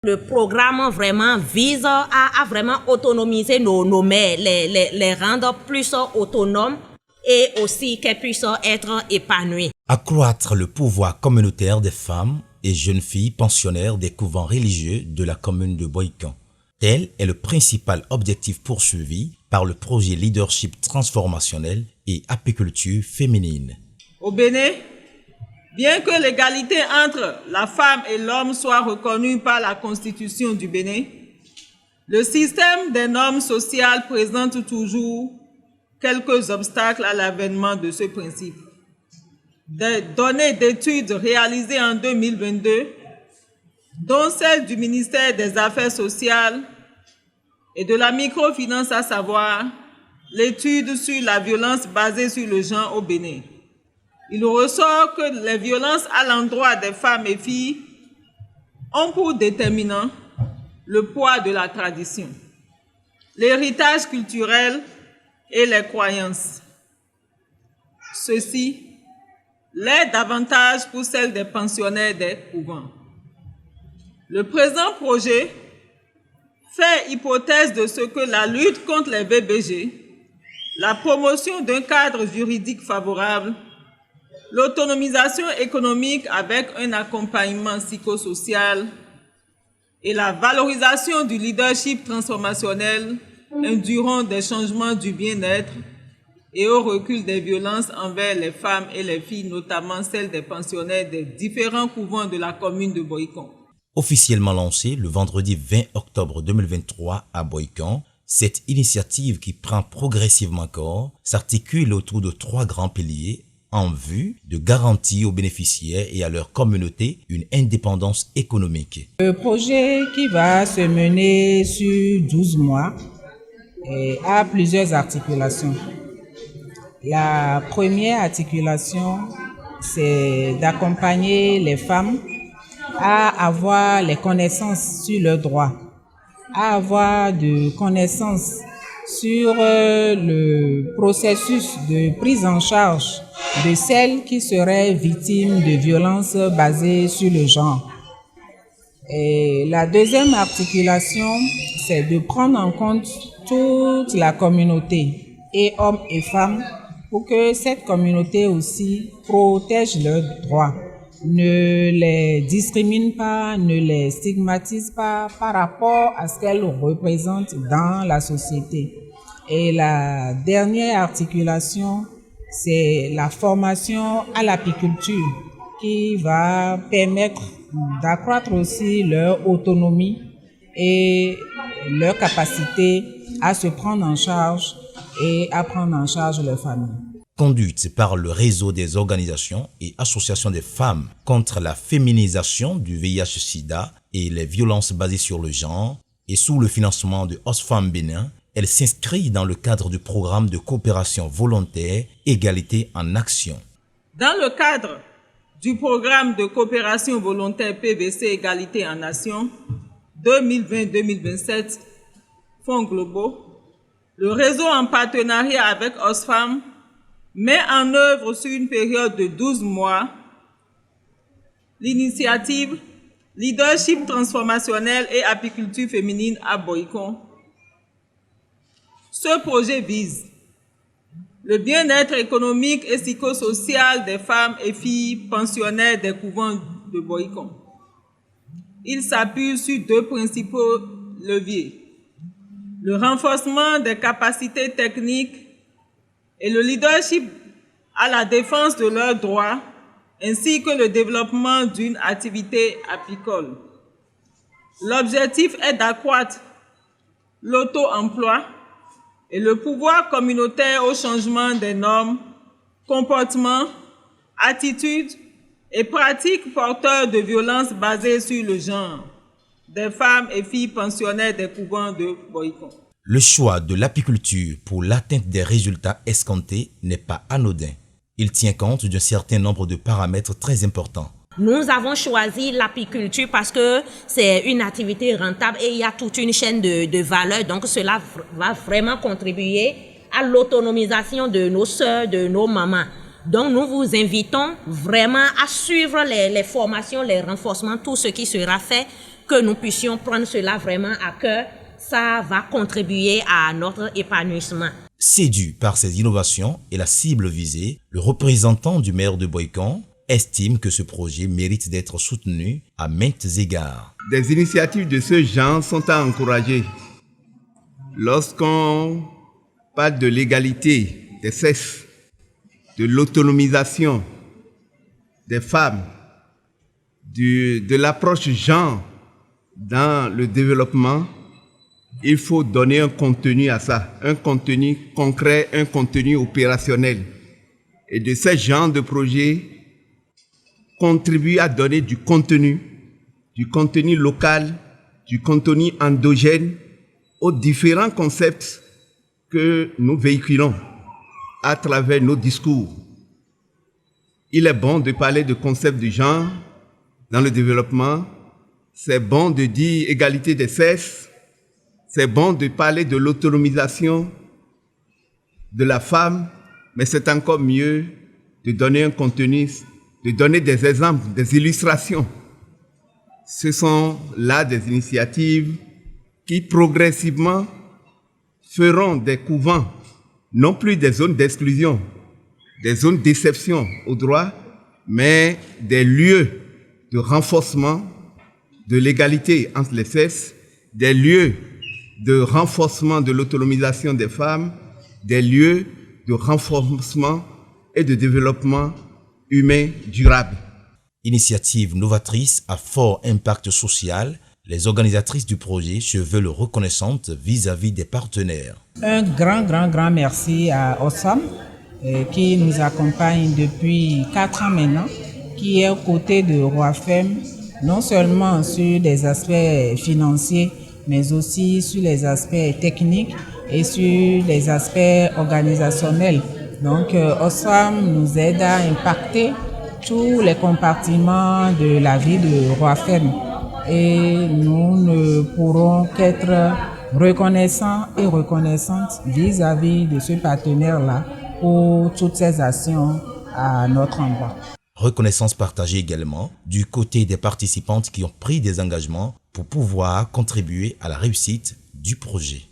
Le programme vraiment vise à vraiment autonomiser nos mères, les rendre plus autonomes et aussi qu'elles puissent être épanouies. Accroître le pouvoir communautaire des femmes et jeunes filles pensionnaires des couvents religieux de la commune de Bohican. Tel est le principal objectif poursuivi par le projet Leadership transformationnel et apiculture féminine. Au Bénin, bien que l'égalité entre la femme et l'homme soit reconnue par la Constitution du Bénin, le système des normes sociales présente toujours quelques obstacles à l'avènement de ce principe. Des données d'études réalisées en 2022, dont celles du ministère des Affaires sociales et de la microfinance, à savoir l'étude sur la violence basée sur le genre au Bénin. Il ressort que les violences à l'endroit des femmes et filles ont pour déterminant le poids de la tradition, l'héritage culturel et les croyances. Ceci l'est davantage pour celles des pensionnaires des couvents. Le présent projet fait hypothèse de ce que la lutte contre les VBG, la promotion d'un cadre juridique favorable, l'autonomisation économique avec un accompagnement psychosocial et la valorisation du leadership transformationnel induiront des changements du bien-être et au recul des violences envers les femmes et les filles, notamment celles des pensionnaires des différents couvents de la commune de Bohican. Officiellement lancée le vendredi 20 octobre 2023 à Bohican, cette initiative qui prend progressivement corps s'articule autour de 3 grands piliers en vue de garantir aux bénéficiaires et à leur communauté une indépendance économique. Le projet qui va se mener sur 12 mois a plusieurs articulations. La première articulation, c'est d'accompagner les femmes à avoir les connaissances sur leurs droits, à avoir de connaissances sur le processus de prise en charge de celles qui seraient victimes de violences basées sur le genre. Et la deuxième articulation, c'est de prendre en compte toute la communauté, et hommes et femmes, pour que cette communauté aussi protège leurs droits, ne les discrimine pas, ne les stigmatise pas par rapport à ce qu'elles représentent dans la société. Et la dernière articulation, c'est la formation à l'apiculture qui va permettre d'accroître aussi leur autonomie et leur capacité à se prendre en charge et à prendre en charge leur famille. Conduite par le réseau des organisations et associations des femmes contre la féminisation du VIH-Sida et les violences basées sur le genre et sous le financement de Oxfam Bénin, elle s'inscrit dans le cadre du programme de coopération volontaire Égalité en Action. Dans le cadre du programme de coopération volontaire PVC Égalité en Action 2020-2027, fonds globaux, le réseau en partenariat avec Oxfam met en œuvre sur une période de 12 mois l'initiative Leadership transformationnel et apiculture féminine à Bohican. Ce projet vise le bien-être économique et psychosocial des femmes et filles pensionnaires des couvents de Bohican. Il s'appuie sur 2 principaux leviers: le renforcement des capacités techniques et le leadership à la défense de leurs droits, ainsi que le développement d'une activité apicole. L'objectif est d'accroître l'auto-emploi et le pouvoir communautaire au changement des normes, comportements, attitudes et pratiques porteurs de violences basées sur le genre des femmes et filles pensionnaires des couvents de Bohican. Le choix de l'apiculture pour l'atteinte des résultats escomptés n'est pas anodin. Il tient compte d'un certain nombre de paramètres très importants. Nous avons choisi l'apiculture parce que c'est une activité rentable et il y a toute une chaîne de valeur. Donc cela va vraiment contribuer à l'autonomisation de nos sœurs, de nos mamans. Donc, nous vous invitons vraiment à suivre les formations, les renforcements, tout ce qui sera fait, que nous puissions prendre cela vraiment à cœur. Ça va contribuer à notre épanouissement. Séduit par ces innovations et la cible visée, le représentant du maire de Boycon estime que ce projet mérite d'être soutenu à maintes égards. Des initiatives de ce genre sont à encourager. Lorsqu'on parle de l'égalité des sexes, de l'autonomisation des femmes, de l'approche genre dans le développement, il faut donner un contenu à ça, un contenu concret, un contenu opérationnel. Et de ce genre de projet, contribuer à donner du contenu local, du contenu endogène aux différents concepts que nous véhiculons à travers nos discours. Il est bon de parler de concepts de genre dans le développement, c'est bon de dire égalité des sexes, c'est bon de parler de l'autonomisation de la femme, mais c'est encore mieux de donner un contenu, de donner des exemples, des illustrations. Ce sont là des initiatives qui progressivement feront des couvents, non plus des zones d'exclusion, des zones d'exception au droit, mais des lieux de renforcement de l'égalité entre les sexes, des lieux de renforcement de l'autonomisation des femmes, des lieux de renforcement et de développement humain durable. Initiative novatrice à fort impact social, les organisatrices du projet se veulent reconnaissantes vis-à-vis des partenaires. Un grand merci à Oxfam qui nous accompagne depuis 4 ans maintenant, qui est aux côtés de Roifem, non seulement sur des aspects financiers, mais aussi sur les aspects techniques et sur les aspects organisationnels. Donc, Oxfam nous aide à impacter tous les compartiments de la vie de Roifem. Et nous ne pourrons qu'être reconnaissants et reconnaissantes vis-à-vis de ce partenaire-là pour toutes ces actions à notre endroit. Reconnaissance partagée également du côté des participantes qui ont pris des engagements pour pouvoir contribuer à la réussite du projet.